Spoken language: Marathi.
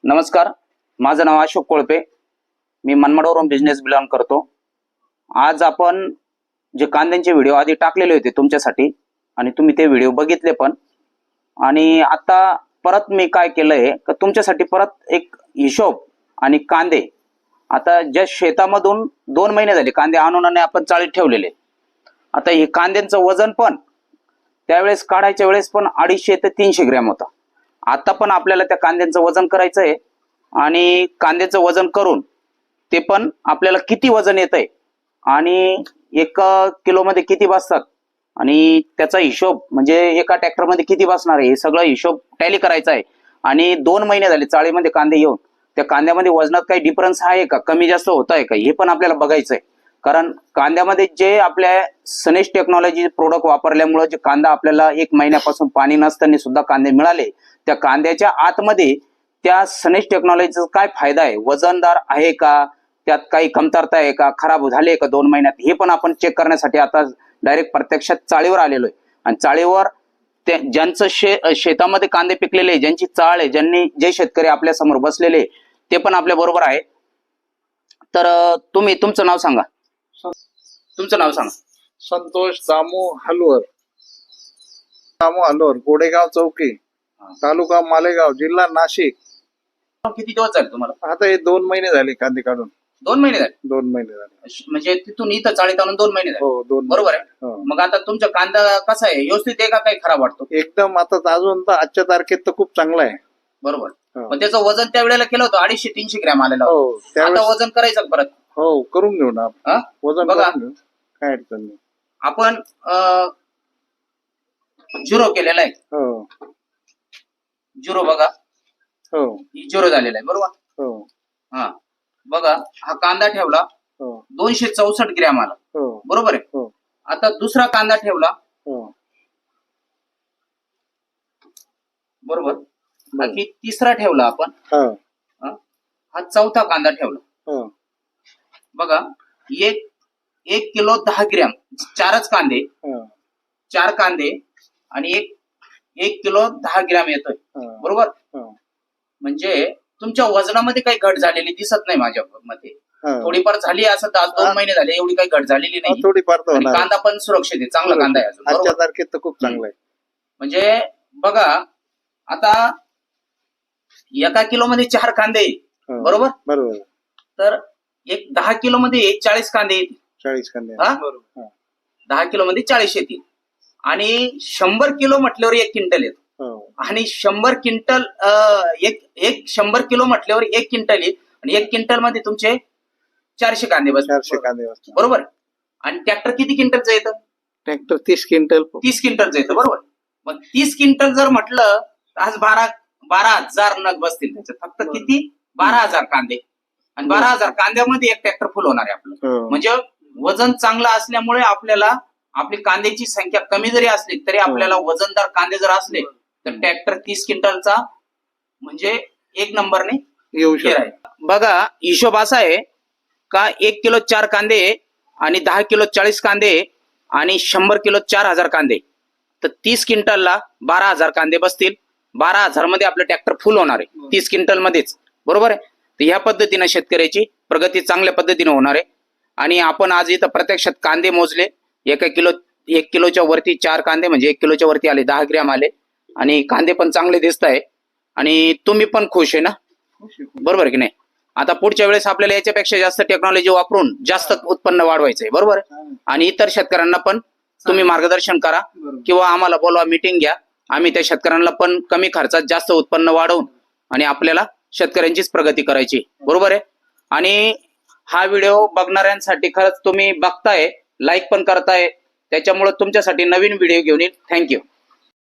नमस्कार, माझं नाव अशोक कोळपे. मी मनमाडवरून बिझनेस बिलॉंग करतो. आज आपण जे कांद्यांचे व्हिडिओ आधी टाकलेले होते तुमच्यासाठी आणि तुम्ही ते व्हिडिओ बघितले पण, आणि आता परत मी काय केलंय की तुमच्यासाठी परत एक हिशोब आणि कांदे. आता ज्या शेतामधून 2 महिने झाले कांदे आणून आपण चाळीत ठेवलेले. आता हे कांद्यांचं वजन पण त्यावेळेस काढायच्या वेळेस पण 250 ते 300 ग्रॅम होता. आता पण आपल्याला त्या कांद्यांचं वजन करायचं आहे आणि कांद्याचं वजन करून ते पण आपल्याला किती वजन येतंय आणि 1 किलोमध्ये किती बसतात आणि त्याचा हिशोब म्हणजे एका ट्रॅक्टरमध्ये किती बसणार आहे हे सगळं हिशोब टॅली करायचा आहे. आणि 2 महिने झाले चाळीमध्ये कांदे येऊन त्या कांद्यामध्ये वजनात काही डिफरन्स आहे का, कमी जास्त होत आहे का, हे पण आपल्याला बघायचं आहे. कारण कांद्यामध्ये जे आपल्या सनेज टेक्नॉलॉजी प्रोडक्ट वापरल्यामुळे जे कांदा आपल्याला 1 महिन्यापासून पाणी नसताना सुद्धा कांदे मिळाले, त्या कांद्याच्या आतमध्ये त्या सनेज टेक्नॉलॉजीचा काय फायदा आहे, वजनदार आहे का, त्यात काही कमतरता आहे का, खराब झाले का 2 महिन्यात, हे पण आपण चेक करण्यासाठी आता डायरेक्ट प्रत्यक्षात चाळीवर आलेलो आहे. आणि चाळीवर ज्यांचं शेतामध्ये कांदे पिकलेले, ज्यांची चाळ आहे, ज्यांनी जे शेतकरी आपल्या समोर बसलेले ते पण आपल्या बरोबर आहे. तर तुम्ही तुमचं नाव सांगा. तुमचं नाव सांगा. संतोष दामू हलवर, गोडेगाव चौकी, तालुका मालेगाव, जिल्हा नाशिक. किती दिवस झाले तुम्हाला? आता हे 2 महिने झाले कांदे काढून. 2 महिने झाले. 2 महिने झाले म्हणजे तिथून इथं चाळीत आणून 2 महिने झाले. हो, 2 बरोबर आहे. हो. मग आता तुमचा कांदा कसा आहे, व्यवस्थित आहे का काही खराब वाटतो? एकदम आता अजून तर आजच्या तारखेत तर खूप चांगला आहे. बरोबर. हो. मग त्याचं वजन त्या वेळेला केलं होतं 250-300 ग्रॅम आलेलं होतं. हो, आता त्यावेळेस वजन करायचं का परत? हो, करून घेऊ ना आपण. हा? वजन बघा. करून घेऊ, काय अडचण नाही. आपण 0 केलेला आहे. हो 0 बघा, हो 0 झालेला आहे. बरोबर. हो हा बघा, हा कांदा ठेवला हो 264 ग्रॅम आला. हो बरोबर आहे. हो आता दुसरा कांदा ठेवला. हो बरोबर. बाकी तिसरा ठेवला आपण. हो हा चौथा कांदा ठेवला. हो बघा, 1 किलो 10 ग्रॅम, 4च कांदे, हो 4 कांदे आणि 1 किलो 10 ग्रॅम येतोय. बरोबर. हो म्हणजे तुमच्या वजनामध्ये काही घट झालेली दिसत नाही माझ्या मते. थोडीफार झाली असं 2 महिने झाले, एवढी काही घट झालेली नाही. थोडीफार तर आणि होणार. कांदा पण सुरक्षित आहे, चांगला कांदा आहे अजून. आजच्या बरोबर. तारखेत तर खूप चांगला आहे. म्हणजे बघा, आता 1 किलो मध्ये 4 कांदे, हो. बरोबर. बरोबर. तर 10 किलो मध्ये 40 कांदे येतील. 40 कांदे. हा? बरोबर. 10 किलो मध्ये 40 येतील. आणि 100 किलो म्हटल्यावर 1 क्विंटल येतो. हो आणि 100 क्विंटल 100 किलो म्हटल्यावर 1 क्विंटल येईल. आणि 1 क्विंटल मध्ये तुमचे 400 कांदे बसतात. 400 कांदे बसतात. बरोबर. आणि ट्रॅक्टर किती क्विंटलचं येतं? Tractor 30 quintal. 30 क्विंटलचं येतं. बरोबर. मग 30 क्विंटल जर म्हटलं तर आज 12,000 नग बसतील त्याच्यात. फक्त किती? 12,000 कांदे. आणि 12,000 कांद्यामध्ये 1 ट्रॅक्टर फुल होणार आहे आपलं. हो. म्हणजे वजन चांगलं असल्यामुळे आपल्याला आपली कांद्याची संख्या कमी जरी असली तरी आपल्याला वजनदार कांदे जर असले तर ट्रॅक्टर 30 क्विंटलचा म्हणजे 1 नंबरने येऊ शकतो. बघा, हिशोब असा आहे का 1 किलो 4 कांदे आणि 10 किलो 40 कांदे आणि 100 किलो 4,000 कांदे, तर 30 क्विंटलला 12,000 कांदे बसतील. 12,000 मध्ये आपलं ट्रॅक्टर फुल होणार आहे 30 क्विंटल मध्येच. बरोबर आहे. तर ह्या पद्धतीने शेतकऱ्याची प्रगती चांगल्या पद्धतीने होणार आहे. आणि आपण आज इथं प्रत्यक्षात कांदे मोजले. 1 किलोच्या वरती 4 कांदे म्हणजे 1 किलोच्या वरती आले, 10 ग्रॅम आले आणि कांदे पण चांगले दिसत आहे. आणि तुम्ही पण खुश आहे ना? बरोबर की नाही? आता पुढच्या वेळेस आपल्याला याच्यापेक्षा जास्त टेक्नॉलॉजी वापरून जास्त उत्पन्न वाढवायचंय. बरोबर. आणि इतर शेतकऱ्यांना पण तुम्ही मार्गदर्शन करा किंवा आम्हाला बोलवा, मीटिंग घ्या. आम्ही त्या शेतकऱ्यांना पण कमी खर्चात जास्त उत्पन्न वाढवून आणि आपल्याला शेतकऱ्यांचीच प्रगती करायची. बरोबर आहे. आणि हा व्हिडिओ बघणाऱ्यांसाठी खरंच तुम्ही बघताय, लाईक पण करताय, त्याच्यामुळे तुमच्यासाठी नवीन व्हिडिओ घेऊन येईल. थँक्यू.